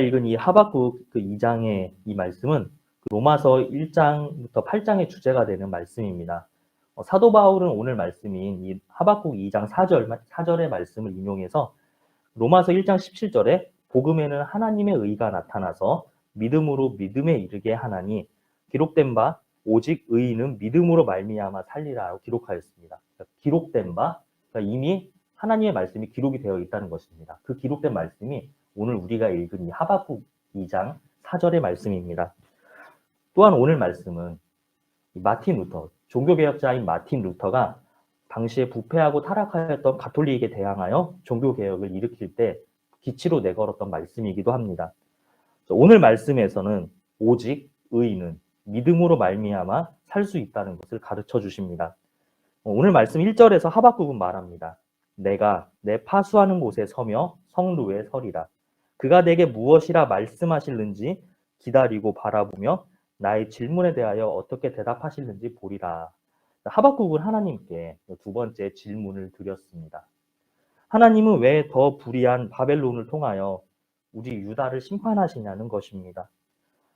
읽은 이 하박국 그 2장의 이 말씀은 로마서 1장부터 8장의 주제가 되는 말씀입니다. 사도 바울은 오늘 말씀인 이 하박국 2장 4절의 말씀을 인용해서 로마서 1장 17절에 복음에는 하나님의 의가 나타나서 믿음으로 믿음에 이르게 하나니 기록된 바 오직 의인은 믿음으로 말미암아 살리라고 기록하였습니다. 기록된 바, 그러니까 이미 하나님의 말씀이 기록이 되어 있다는 것입니다. 그 기록된 말씀이 오늘 우리가 읽은 이 하박국 2장 4절의 말씀입니다. 또한 오늘 말씀은 마틴 루터, 종교개혁자인 마틴 루터가 당시에 부패하고 타락하였던 가톨릭에 대항하여 종교개혁을 일으킬 때 기치로 내걸었던 말씀이기도 합니다. 오늘 말씀에서는 오직 의인은 믿음으로 말미암아 살 수 있다는 것을 가르쳐 주십니다. 오늘 말씀 1절에서 하박국은 말합니다. 내가 내 파수하는 곳에 서며 성루에 서리라. 그가 내게 무엇이라 말씀하실는지 기다리고 바라보며 나의 질문에 대하여 어떻게 대답하실는지 보리라. 하박국은 하나님께 두 번째 질문을 드렸습니다. 하나님은 왜 더 불의한 바벨론을 통하여 우리 유다를 심판하시냐는 것입니다.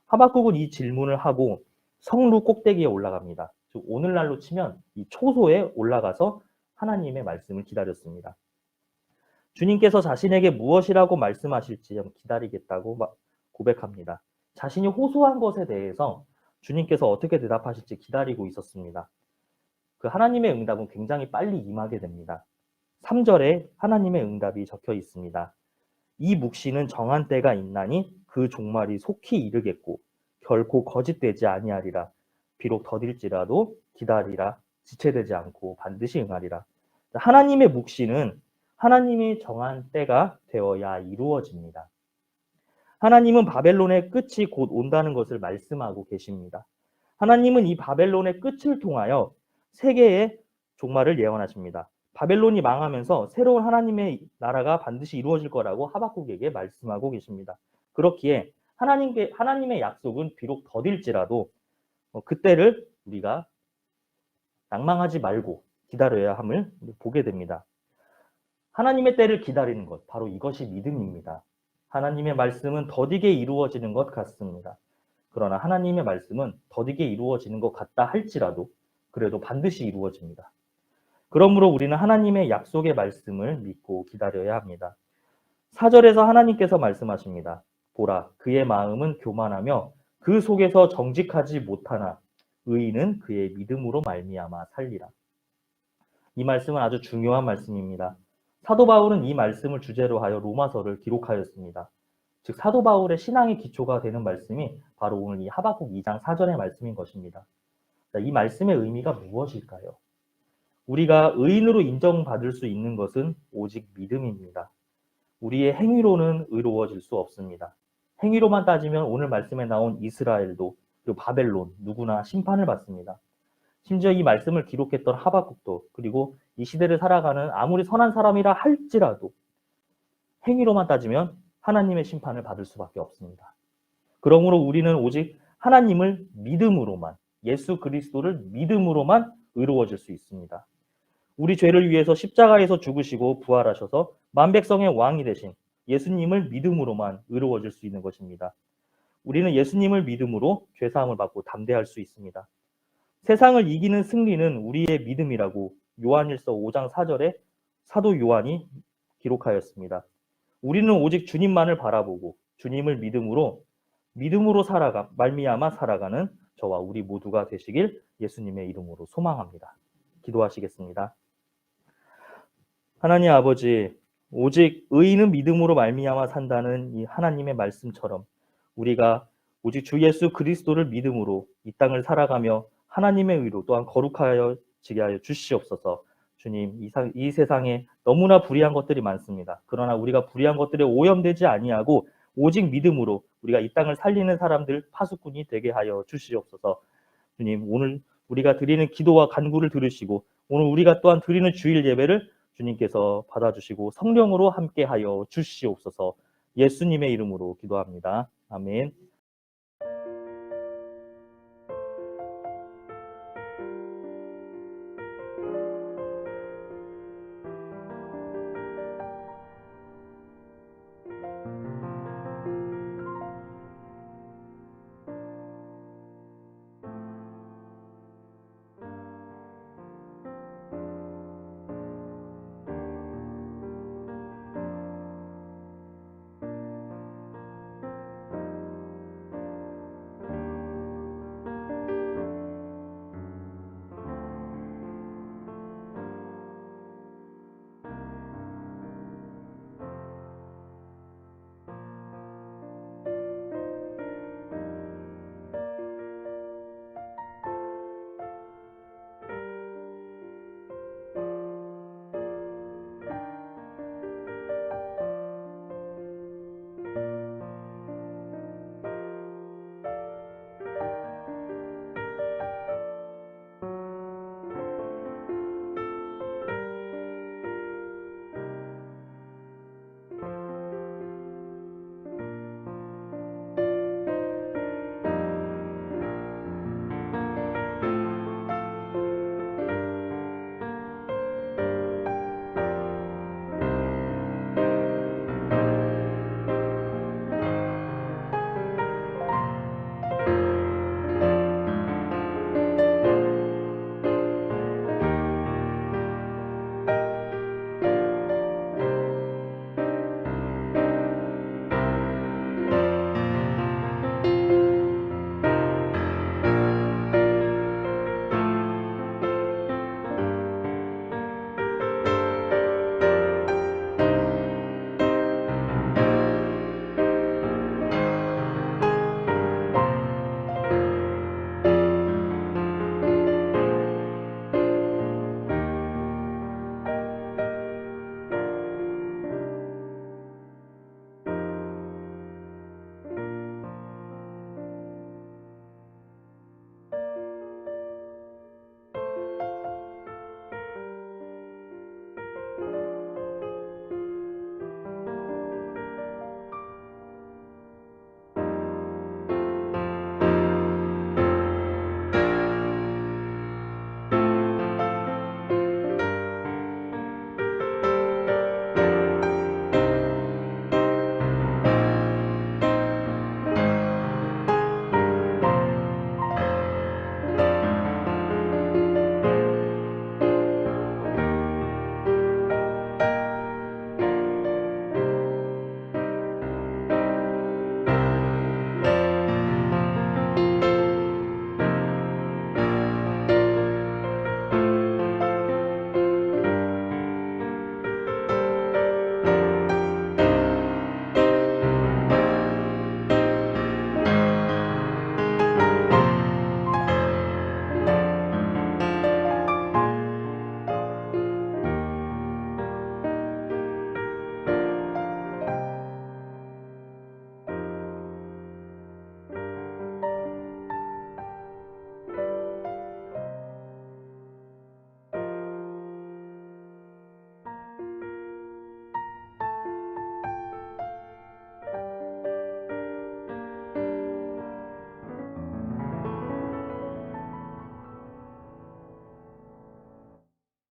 하박국은 이 질문을 하고 성루 꼭대기에 올라갑니다. 즉 오늘날로 치면 이 초소에 올라가서 하나님의 말씀을 기다렸습니다. 주님께서 자신에게 무엇이라고 말씀하실지 기다리겠다고 고백합니다. 자신이 호소한 것에 대해서 주님께서 어떻게 대답하실지 기다리고 있었습니다. 그 하나님의 응답은 굉장히 빨리 임하게 됩니다. 3절에 하나님의 응답이 적혀 있습니다. 이 묵시는 정한 때가 있나니 그 종말이 속히 이르겠고 결코 거짓되지 아니하리라. 비록 더딜지라도 기다리라. 지체되지 않고 반드시 응하리라. 하나님의 묵시는 하나님이 정한 때가 되어야 이루어집니다. 하나님은 바벨론의 끝이 곧 온다는 것을 말씀하고 계십니다. 하나님은 이 바벨론의 끝을 통하여 세계의 종말을 예언하십니다. 바벨론이 망하면서 새로운 하나님의 나라가 반드시 이루어질 거라고 하박국에게 말씀하고 계십니다. 그렇기에 하나님의 약속은 비록 더딜지라도 그때를 우리가 낭망하지 말고 기다려야 함을 보게 됩니다. 하나님의 때를 기다리는 것, 바로 이것이 믿음입니다. 하나님의 말씀은 더디게 이루어지는 것 같습니다. 그러나 하나님의 말씀은 더디게 이루어지는 것 같다 할지라도 그래도 반드시 이루어집니다. 그러므로 우리는 하나님의 약속의 말씀을 믿고 기다려야 합니다. 4절에서 하나님께서 말씀하십니다. 보라, 그의 마음은 교만하며 그 속에서 정직하지 못하나 의인은 그의 믿음으로 말미암아 살리라. 이 말씀은 아주 중요한 말씀입니다. 사도 바울은 이 말씀을 주제로 하여 로마서를 기록하였습니다. 즉 사도 바울의 신앙의 기초가 되는 말씀이 바로 오늘 이 하박국 2장 4절의 말씀인 것입니다. 이 말씀의 의미가 무엇일까요? 우리가 의인으로 인정받을 수 있는 것은 오직 믿음입니다. 우리의 행위로는 의로워질 수 없습니다. 행위로만 따지면 오늘 말씀에 나온 이스라엘도 그리고 바벨론 누구나 심판을 받습니다. 심지어 이 말씀을 기록했던 하박국도 그리고 이 시대를 살아가는 아무리 선한 사람이라 할지라도 행위로만 따지면 하나님의 심판을 받을 수밖에 없습니다. 그러므로 우리는 오직 하나님을 믿음으로만, 예수 그리스도를 믿음으로만 의로워질 수 있습니다. 우리 죄를 위해서 십자가에서 죽으시고 부활하셔서 만백성의 왕이 되신 예수님을 믿음으로만 의로워질 수 있는 것입니다. 우리는 예수님을 믿음으로 죄사함을 받고 담대할 수 있습니다. 세상을 이기는 승리는 우리의 믿음이라고 요한일서 5장 4절에 사도 요한이 기록하였습니다. 우리는 오직 주님만을 바라보고 주님을 믿음으로 말미암아 살아가는 저와 우리 모두가 되시길 예수님의 이름으로 소망합니다. 기도하시겠습니다. 하나님 아버지, 오직 의인은 믿음으로 말미암아 산다는 이 하나님의 말씀처럼 우리가 오직 주 예수 그리스도를 믿음으로 이 땅을 살아가며 하나님의 의로 또한 거룩하여지게 하여 주시옵소서. 주님, 이 세상에 너무나 불의한 것들이 많습니다. 그러나 우리가 불의한 것들에 오염되지 아니하고 오직 믿음으로 우리가 이 땅을 살리는 사람들 파수꾼이 되게 하여 주시옵소서. 주님, 오늘 우리가 드리는 기도와 간구를 들으시고 오늘 우리가 또한 드리는 주일 예배를 주님께서 받아주시고 성령으로 함께하여 주시옵소서. 예수님의 이름으로 기도합니다. 아멘.